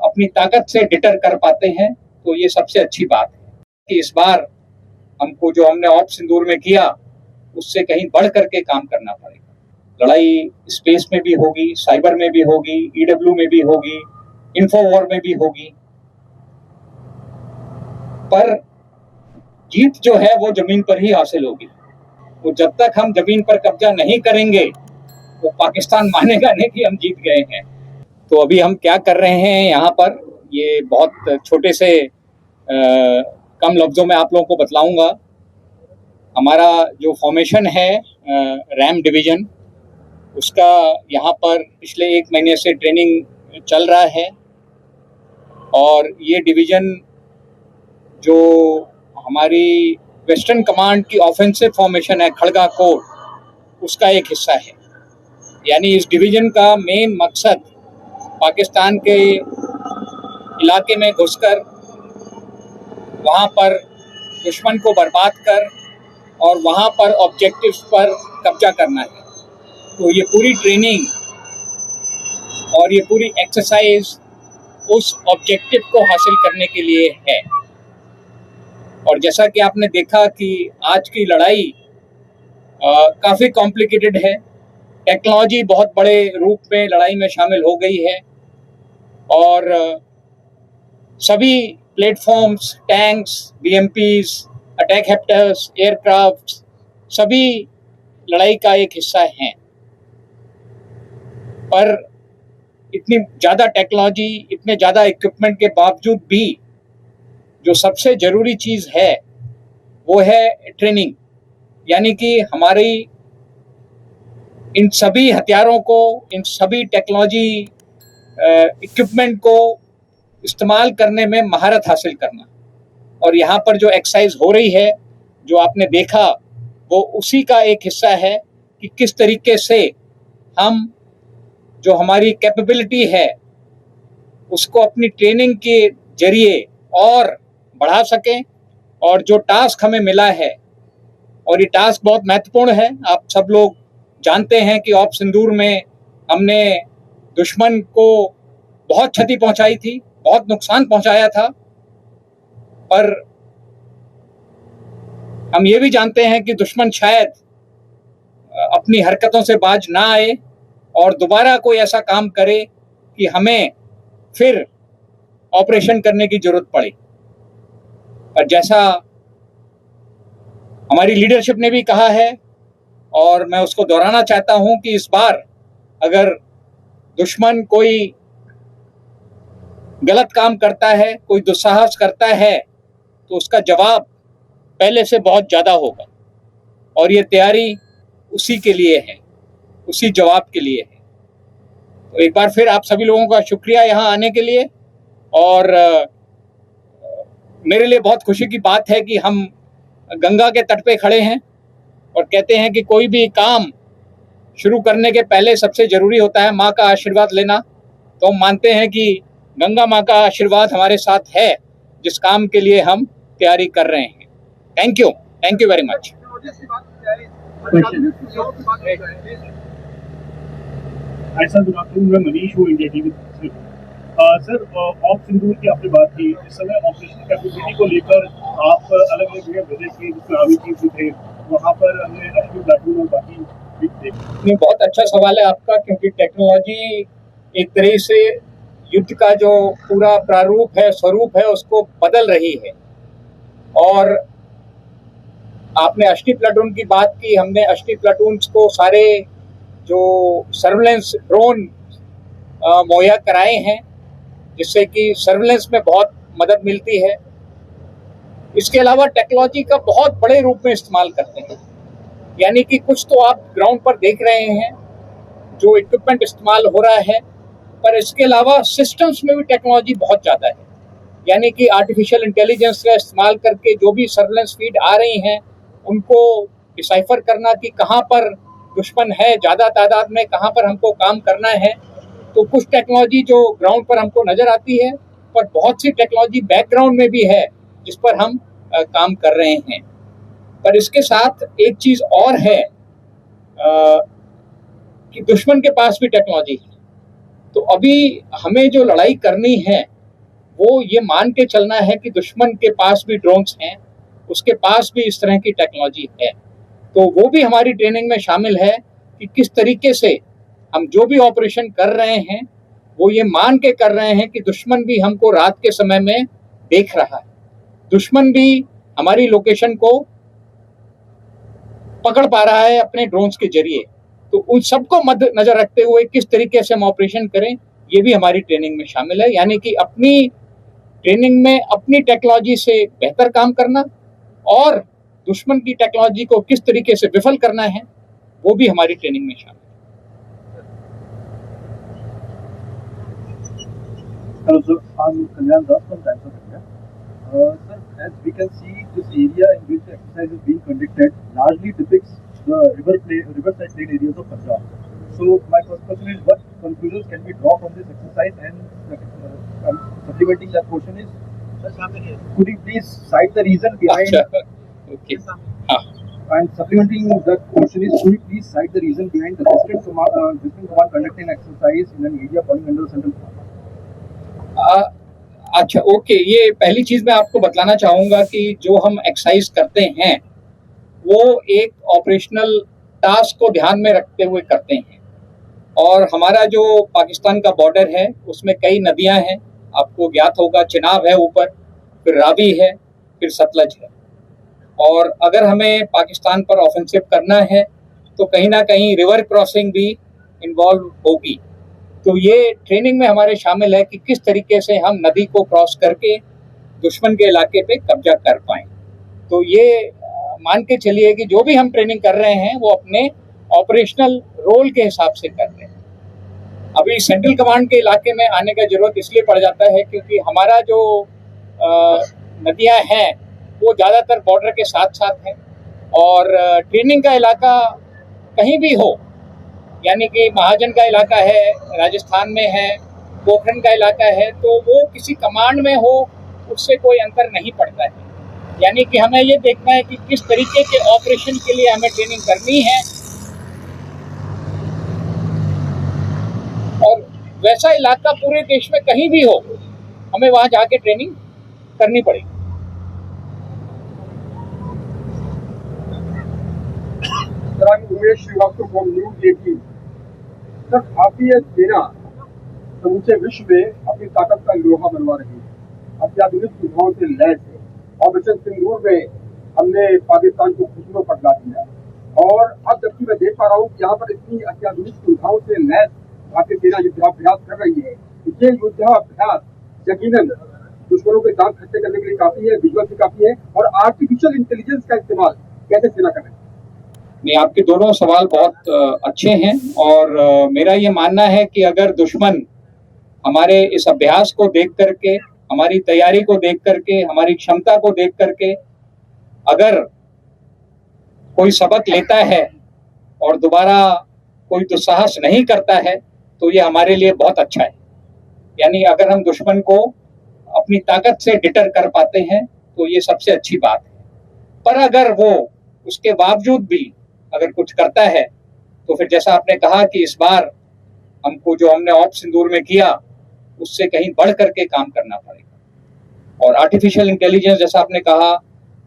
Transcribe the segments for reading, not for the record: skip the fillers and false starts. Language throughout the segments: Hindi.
अपनी ताकत से डिटर कर पाते हैं, तो ये सबसे अच्छी बात है कि इस बार हमको जो हमने ऑप सिंदूर में किया उससे कहीं बढ़ करके काम करना पड़ेगा। लड़ाई स्पेस में भी होगी, साइबर में भी होगी, ईडब्ल्यू में भी होगी, इन्फोवॉर में भी होगी, पर जीत जो है वो जमीन पर ही हासिल होगी। तो जब तक हम जमीन पर कब्जा नहीं करेंगे तो पाकिस्तान मानेगा नहीं कि हम जीत गए हैं। तो अभी हम क्या कर रहे हैं यहाँ पर, ये बहुत छोटे से कम लफ्जों में आप लोगों को बतलाऊंगा। हमारा जो फॉर्मेशन है रैम डिवीजन, उसका यहाँ पर पिछले 1 महीने से ट्रेनिंग चल रहा है। और ये डिवीजन जो हमारी वेस्टर्न कमांड की ऑफेंसिव फॉर्मेशन है खड़गा कोर, उसका एक हिस्सा है। यानी इस डिवीजन का मेन मकसद पाकिस्तान के इलाके में घुसकर वहाँ पर दुश्मन को बर्बाद कर और वहाँ पर ऑब्जेक्टिव्स पर कब्जा करना है। तो ये पूरी ट्रेनिंग और ये पूरी एक्सरसाइज उस ऑब्जेक्टिव को हासिल करने के लिए है। और जैसा कि आपने देखा कि आज की लड़ाई काफ़ी कॉम्प्लिकेटेड है। टेक्नोलॉजी बहुत बड़े रूप में लड़ाई में शामिल हो गई है और सभी प्लेटफॉर्म्स, टैंक्स, बीएमपीज, अटैक हेप्टर्स, एयरक्राफ्ट, सभी लड़ाई का एक हिस्सा हैं। पर इतनी ज़्यादा टेक्नोलॉजी, इतने ज़्यादा इक्विपमेंट के बावजूद भी जो सबसे ज़रूरी चीज़ है वो है ट्रेनिंग। यानी कि हमारी इन सभी हथियारों को, इन सभी टेक्नोलॉजी इक्विपमेंट को इस्तेमाल करने में महारत हासिल करना। और यहाँ पर जो एक्सरसाइज हो रही है, जो आपने देखा, वो उसी का एक हिस्सा है कि किस तरीके से हम जो हमारी कैपेबिलिटी है उसको अपनी ट्रेनिंग के जरिए और बढ़ा सकें। और जो टास्क हमें मिला है, और ये टास्क बहुत महत्वपूर्ण है, आप सब लोग जानते हैं कि ऑप सिंदूर में हमने दुश्मन को बहुत क्षति पहुंचाई थी, बहुत नुकसान पहुंचाया था। पर हम ये भी जानते हैं कि दुश्मन शायद अपनी हरकतों से बाज ना आए और दोबारा कोई ऐसा काम करे कि हमें फिर ऑपरेशन करने की जरूरत पड़े। पर जैसा हमारी लीडरशिप ने भी कहा है और मैं उसको दोहराना चाहता हूं कि इस बार अगर दुश्मन कोई गलत काम करता है, कोई दुस्साहस करता है, तो उसका जवाब पहले से बहुत ज़्यादा होगा। और ये तैयारी उसी के लिए है, उसी जवाब के लिए है। तो एक बार फिर आप सभी लोगों का शुक्रिया यहाँ आने के लिए। और मेरे लिए बहुत खुशी की बात है कि हम गंगा के तट पे खड़े हैं और कहते हैं कि कोई भी काम शुरू करने के पहले सबसे ज़रूरी होता है माँ का आशीर्वाद लेना। तो हम मानते हैं कि गंगा माँ का आशीर्वाद हमारे साथ है, जिस काम के लिए हम तैयारी कर रहे हैं। Thank you very much. Sir, good afternoon, मैं मनीष हूँ, इंडिया टीवी से। सर, ऑप सिंदूर की आपने बात की, इस समय ऑपरेशन कैपेबिलिटी को लेकर आप अलग अलग जगह विजिट किए, जिसमें आर्मी चीफ भी थे, वहाँ पर हमने रेस्क्यू प्लाटून और बाकी भी देखे। बहुत अच्छा सवाल है आपका, क्योंकि टेक्नोलॉजी एक तरह से युद्ध का जो पूरा प्रारूप है, स्वरूप है, उसको बदल रही है। और आपने अष्टी प्लाटून की बात की, हमने अष्टी प्लाटून्स को सारे जो सर्विलेंस ड्रोन मुहैया कराए हैं, जिससे कि सर्विलेंस में बहुत मदद मिलती है। इसके अलावा टेक्नोलॉजी का बहुत बड़े रूप में इस्तेमाल करते हैं। यानी कि कुछ तो आप ग्राउंड पर देख रहे हैं जो इक्विपमेंट इस्तेमाल हो रहा है, पर इसके अलावा सिस्टम्स में भी टेक्नोलॉजी बहुत ज़्यादा है। यानी कि आर्टिफिशियल इंटेलिजेंस का इस्तेमाल करके जो भी सर्विलेंस फीड आ रही हैं, उनको डिसाइफर करना कि कहाँ पर दुश्मन है ज़्यादा तादाद में, कहाँ पर हमको काम करना है। तो कुछ टेक्नोलॉजी जो ग्राउंड पर हमको नज़र आती है, पर बहुत सी टेक्नोलॉजी बैकग्राउंड में भी है जिस पर हम काम कर रहे हैं। पर इसके साथ एक चीज़ और है कि दुश्मन के पास भी टेक्नोलॉजी है। तो अभी हमें जो लड़ाई करनी है वो ये मान के चलना है कि दुश्मन के पास भी ड्रोन्स हैं, उसके पास भी इस तरह की टेक्नोलॉजी है। तो वो भी हमारी ट्रेनिंग में शामिल है कि किस तरीके से हम जो भी ऑपरेशन कर रहे हैं वो ये मान के कर रहे हैं कि दुश्मन भी हमको रात के समय में देख रहा है, दुश्मन भी हमारी लोकेशन को पकड़ पा रहा है अपने ड्रोन्स के जरिए। तो उन सबको मद्देनजर रखते हुए किस तरीके से हम ऑपरेशन करें, ये भी हमारी ट्रेनिंग में शामिल है। यानी कि अपनी ट्रेनिंग में अपनी टेक्नोलॉजी से बेहतर काम करना और दुश्मन की टेक्नोलॉजी को किस तरीके से विफल करना है, वो भी हमारी ट्रेनिंग में शामिल है। Hello, sir. I'm Kalyan Das from Times of India. Sir, as we can see, this area in which the exercise is being conducted largely depicts the riverside plain areas of Punjab. So, my first question is, what conclusions can we draw from this exercise? And supplementing that question is, could you please cite the reason behind? Okay. And supplementing that question is, could you please cite the reason behind the Western Command conducting exercise in an area falling under Central Command? अच्छा, ओके। ये पहली चीज मैं आपको बतलाना चाहूंगा कि जो हम एक्सरसाइज करते हैं वो एक ऑपरेशनल टास्क को ध्यान में रखते हुए करते हैं। और हमारा जो पाकिस्तान का बॉर्डर है उसमें कई नदियां हैं, आपको ज्ञात होगा, चिनाब है ऊपर, फिर रावी है, फिर सतलज है। और अगर हमें पाकिस्तान पर ऑफेंसिव करना है तो कहीं ना कहीं रिवर क्रॉसिंग भी इन्वॉल्व होगी। तो ये ट्रेनिंग में हमारे शामिल है कि किस तरीके से हम नदी को क्रॉस करके दुश्मन के इलाके पे कब्जा कर पाएं। तो ये मान के चलिए कि जो भी हम ट्रेनिंग कर रहे हैं वो अपने ऑपरेशनल रोल के हिसाब से कर रहे हैं। अभी सेंट्रल कमांड के इलाके में आने का जरूरत इसलिए पड़ जाता है क्योंकि हमारा जो नदियां हैं वो ज़्यादातर बॉर्डर के साथ साथ हैं और ट्रेनिंग का इलाका कहीं भी हो, यानी कि महाजन का इलाका है, राजस्थान में है, पोखरण का इलाका है, तो वो किसी कमांड में हो उससे कोई अंतर नहीं पड़ता है। यानी कि हमें ये देखना है कि किस तरीके के ऑपरेशन के लिए हमें ट्रेनिंग करनी है और वैसा इलाका पूरे देश में कहीं भी हो हमें वहां जाके ट्रेनिंग करनी पड़ेगी। Sir, I'm Umesh Shrivastava from News 18। Sir, भारतीय सेना समूचे विश्व में अपनी ताकत का लोहा बनवा रही है, अत्याधुनिक सुविधाओं से लैस है। ऑपरेशन सिंदूर में हमने पाकिस्तान को खुशबू पकड़ा दिया और अब जबकि मैं देख पा रहा हूँ कि यहाँ पर इतनी अत्याधुनिक सुविधाओं से लैस भारतीय सेना युद्धाभ्यास कर रही है। ये युद्धाभ्यास यकीनन दुश्मनों के दांत खट्टे करने के लिए काफी है, विजुअल भी काफी है। और आर्टिफिशियल इंटेलिजेंस का इस्तेमाल कैसे सेना कर रही है? नहीं, आपके दोनों सवाल बहुत अच्छे हैं और मेरा ये मानना है कि अगर दुश्मन हमारे इस अभ्यास को देख करके, हमारी तैयारी को देख करके, हमारी क्षमता को देख करके अगर कोई सबक लेता है और दोबारा कोई दुस्साहस नहीं करता है तो ये हमारे लिए बहुत अच्छा है। यानी अगर हम दुश्मन को अपनी ताकत से डिटर कर पाते हैं तो ये सबसे अच्छी बात है। पर अगर वो उसके बावजूद भी अगर कुछ करता है तो फिर जैसा आपने कहा कि इस बार हमको जो हमने ऑप सिंदूर में किया उससे कहीं बढ़ करके काम करना पड़ेगा। और आर्टिफिशियल इंटेलिजेंस जैसा आपने कहा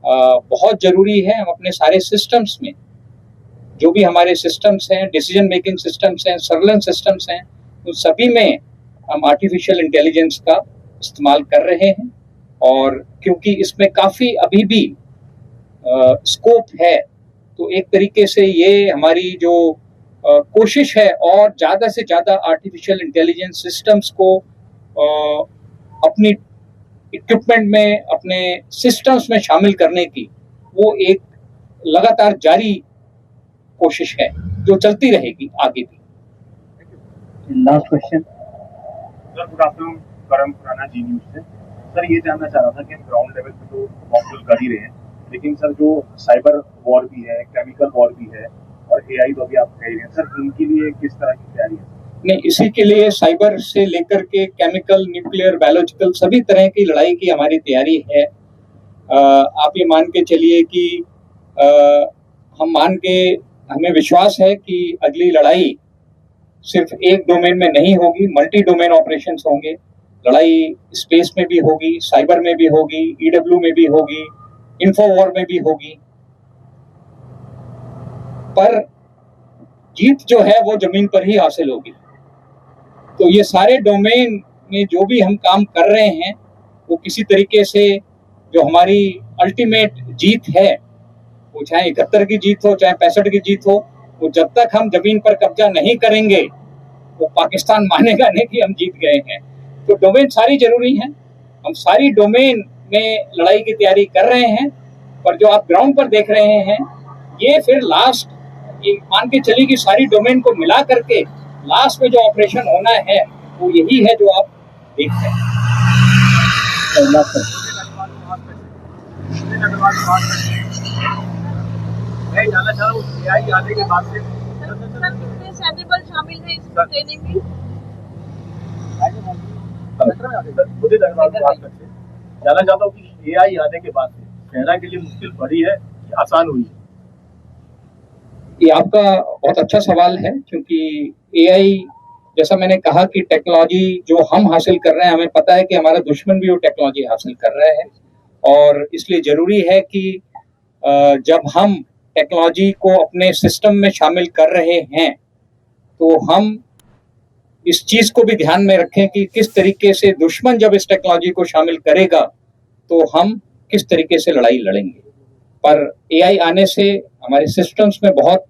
बहुत जरूरी है। हम अपने सारे सिस्टम्स में, जो भी हमारे सिस्टम्स हैं, डिसीजन मेकिंग सिस्टम्स हैं, सर्वेलेंस सिस्टम्स हैं, उन सभी में हम आर्टिफिशियल इंटेलिजेंस का इस्तेमाल कर रहे हैं। और क्योंकि इसमें काफ़ी अभी भी स्कोप है तो एक तरीके से ये हमारी जो कोशिश है और ज़्यादा से ज़्यादा आर्टिफिशियल इंटेलिजेंस सिस्टम्स को अपनी इक्विपमेंट में, अपने सिस्टम्स में शामिल करने की, वो एक लगातार जारी कोशिश है जो चलती रहेगी आगे भी। Last question sir, good afternoon, करम खुराना, जी न्यूज से। सर, ये जानना चाह रहा था कि हम ग्राउंड लेवल पे तो मॉकड्रिल कर ही रहे हैं, लेकिन सर जो साइबर वॉर भी है, केमिकल वॉर भी है और एआई तो अभी आप कह रहे हैं, सर इनके लिए किस तरह की तैयारी है? नहीं, इसी के लिए साइबर से लेकर के केमिकल, न्यूक्लियर, बायोलॉजिकल सभी तरह की लड़ाई की हमारी तैयारी है। आप ये मान के चलिए कि हमें विश्वास है कि अगली लड़ाई सिर्फ एक डोमेन में नहीं होगी, मल्टी डोमेन ऑपरेशंस होंगे। लड़ाई स्पेस में भी होगी, साइबर में भी होगी, ईडब्ल्यू में भी होगी, इन्फोवॉर में भी होगी, पर जीत जो है वो जमीन पर ही हासिल होगी। तो ये सारे डोमेन में जो भी हम काम कर रहे हैं वो किसी तरीके से जो हमारी अल्टीमेट जीत है, वो चाहे 71 की जीत हो, चाहे 65 की जीत हो, वो जब तक हम जमीन पर कब्जा नहीं करेंगे वो पाकिस्तान मानेगा नहीं कि हम जीत गए हैं। तो डोमेन सारी जरूरी हैं, हम सारी डोमेन में लड़ाई की तैयारी कर रहे हैं, पर जो आप ग्राउंड पर देख रहे हैं ये फिर लास्ट, ये मान के चलिए कि सारी डोमेन को मिला करके लास्ट में जो ऑपरेशन होना है वो यही है जो आप देख रहे हैं। मैं जानना चाह रहा हूँ AI आने के बाद से कितने सैन्य बल शामिल हैं इस ट्रेनिंग में? मुझे जानना चाहता हूँ कि AI आने के बाद से सेना के लिए मुश्किल बढ़ी है कि आसान हुई है? ये आपका बहुत अच्छा सवाल है, क्योंकि AI, जैसा मैंने कहा कि टेक्नोलॉजी जो हम हासिल कर रहे हैं, हमें पता है कि हमारा दुश्मन भी वो टेक्नोलॉजी हासिल कर रहा है, और इसलिए जरूरी है कि जब हम टेक्नोलॉजी को अपने सिस्टम में शामिल कर रहे हैं तो हम इस चीज को भी ध्यान में रखें कि किस तरीके से दुश्मन जब इस टेक्नोलॉजी को शामिल करेगा तो हम किस तरीके से लड़ाई लड़ेंगे। पर AI आने से हमारे सिस्टम्स में बहुत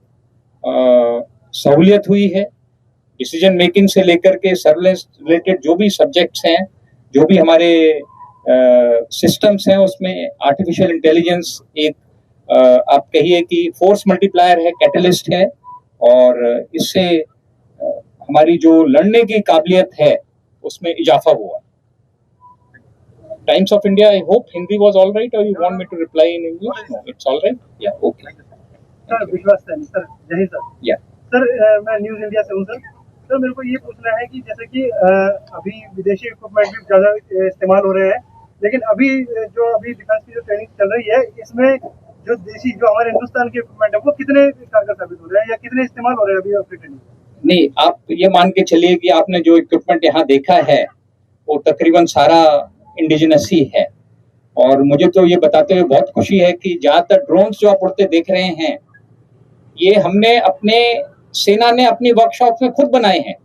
सहूलियत हुई है, डिसीजन मेकिंग से लेकर के सर्विलेंस रिलेटेड जो भी सब्जेक्ट्स हैं, जो भी हमारे सिस्टम्स हैं, उसमें आर्टिफिशियल इंटेलिजेंस एक आप कहिए कि फोर्स मल्टीप्लायर है, कैटलिस्ट है, और इससे हमारी जो लड़ने की काबिलियत है उसमें इजाफा हुआ। Times of India, I hope Hindi was all right, or you want me to reply in English? No, it's all right. Yeah, okay. Sir विश्वास सर, सर जय सर। Yeah. सर मैं न्यूज़ इंडिया से हूँ सर। सर मेरे को ये पूछना है कि जैसे कि अभी विदेशी इक्विपमेंट भी ज़्यादा इस्तेमाल हो रहे हैं, लेकिन अभी डिफेंस की जो ट्रेनिंग चल रही है इसमें जो देशी जो हमारे हिंदुस्तान के इक्विपमेंट है वो कितने कारगर साबित हो रहे हैं या कितने इस्तेमाल हो रहे हैं अभी आपकी ट्रेनिंग? नहीं, आप ये मान के चलिए कि आपने जो इक्विपमेंट यहाँ देखा है वो तकरीबन सारा इंडिजिनस ही है, और मुझे तो ये बताते हुए बहुत खुशी है कि ज़्यादातर ड्रोन्स जो आप उड़ते देख रहे हैं ये हमने अपने सेना ने अपनी वर्कशॉप में खुद बनाए हैं,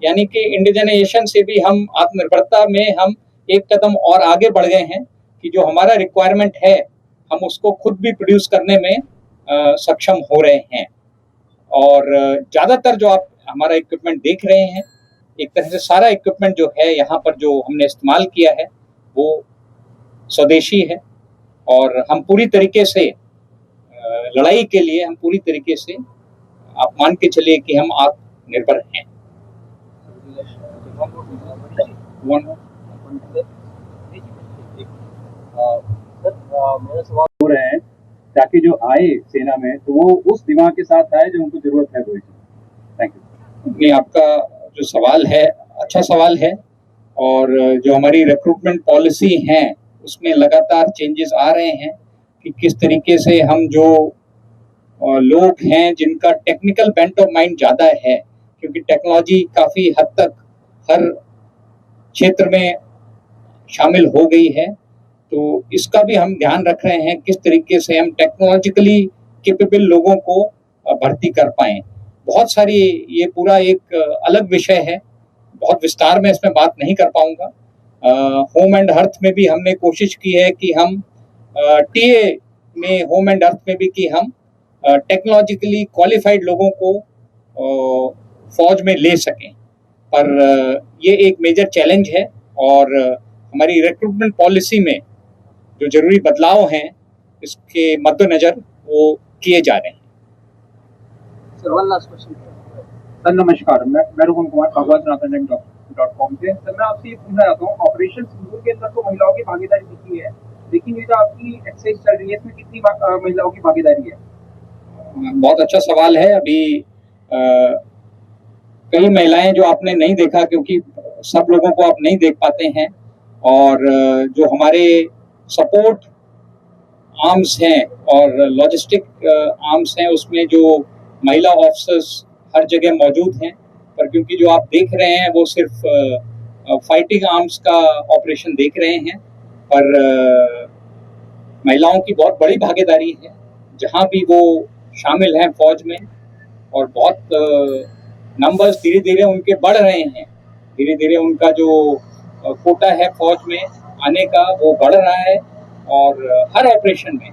यानी कि इंडिजनाइजेशन से भी हम आत्मनिर्भरता में हम एक कदम और आगे बढ़ गए हैं कि जो हमारा रिक्वायरमेंट है हम उसको खुद भी प्रोड्यूस करने में सक्षम हो रहे हैं। और ज़्यादातर जो आप हमारा इक्विपमेंट देख रहे हैं, एक तरह से सारा इक्विपमेंट जो है यहाँ पर जो हमने इस्तेमाल किया है वो स्वदेशी है, और हम पूरी तरीके से लड़ाई के लिए हम पूरी तरीके से आप मान के चलिए कि हम आत्मनिर्भर हैं। मेरा सवाल हो रहे हैं ताकि जो आए सेना में तो वो उस दिमाग के साथ आए जो उनको जरूरत है। Thank you. नहीं, आपका जो सवाल है अच्छा सवाल है, और जो हमारी रिक्रूटमेंट पॉलिसी है उसमें लगातार चेंजेस आ रहे हैं कि किस तरीके से हम जो लोग हैं जिनका टेक्निकल बेंट ऑफ माइंड ज़्यादा है, क्योंकि टेक्नोलॉजी काफ़ी हद तक हर क्षेत्र में शामिल हो गई है, तो इसका भी हम ध्यान रख रहे हैं किस तरीके से हम टेक्नोलॉजिकली कैपेबल लोगों को भर्ती कर पाएँ। बहुत सारी, ये पूरा एक अलग विषय है, बहुत विस्तार में इसमें बात नहीं कर पाऊंगा। होम एंड अर्थ में भी हमने कोशिश की है कि हम टीए में, होम एंड अर्थ में भी कि हम टेक्नोलॉजिकली क्वालिफाइड लोगों को फौज में ले सकें, पर ये एक मेजर चैलेंज है, और हमारी रिक्रूटमेंट पॉलिसी में जो जरूरी बदलाव हैं इसके मद्देनजर वो किए जा रहे हैं। Sir one last question. Sir नमस्कार, मैं रोहन कुमार भगवत.com से। सर मैं आपसे ये पूछना चाहता हूँ, ऑपरेशन सिंदूर के अंदर तो महिलाओं की भागीदारी दिखी है, लेकिन ये जो आपकी एक्सरसाइज चल रही है इसमें कितनी महिलाओं की भागीदारी है? बहुत अच्छा सवाल है। अभी कई महिलाएं जो आपने नहीं देखा, क्योंकि सब लोगों को आप नहीं देख पाते हैं, और जो हमारे सपोर्ट आर्म्स हैं और लॉजिस्टिक आर्म्स हैं उसमें जो महिला ऑफिसर्स हर जगह मौजूद हैं, पर क्योंकि जो आप देख रहे हैं वो सिर्फ फाइटिंग आर्म्स का ऑपरेशन देख रहे हैं, पर महिलाओं की बहुत बड़ी भागीदारी है जहां भी वो शामिल हैं फौज में, और बहुत नंबर्स धीरे धीरे उनके बढ़ रहे हैं। धीरे धीरे उनका जो कोटा है फौज में आने का वो बढ़ रहा है, और हर ऑपरेशन में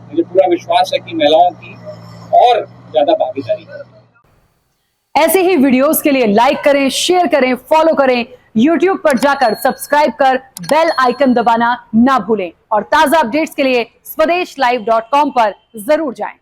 मुझे पूरा विश्वास है कि महिलाओं की और ज्यादा भागीदारी है। ऐसे ही वीडियोस के लिए लाइक करें, शेयर करें, फॉलो करें। YouTube पर जाकर सब्सक्राइब कर बेल आइकन दबाना ना भूलें, और ताजा अपडेट्स के लिए swedeshlive.com पर जरूर जाएं।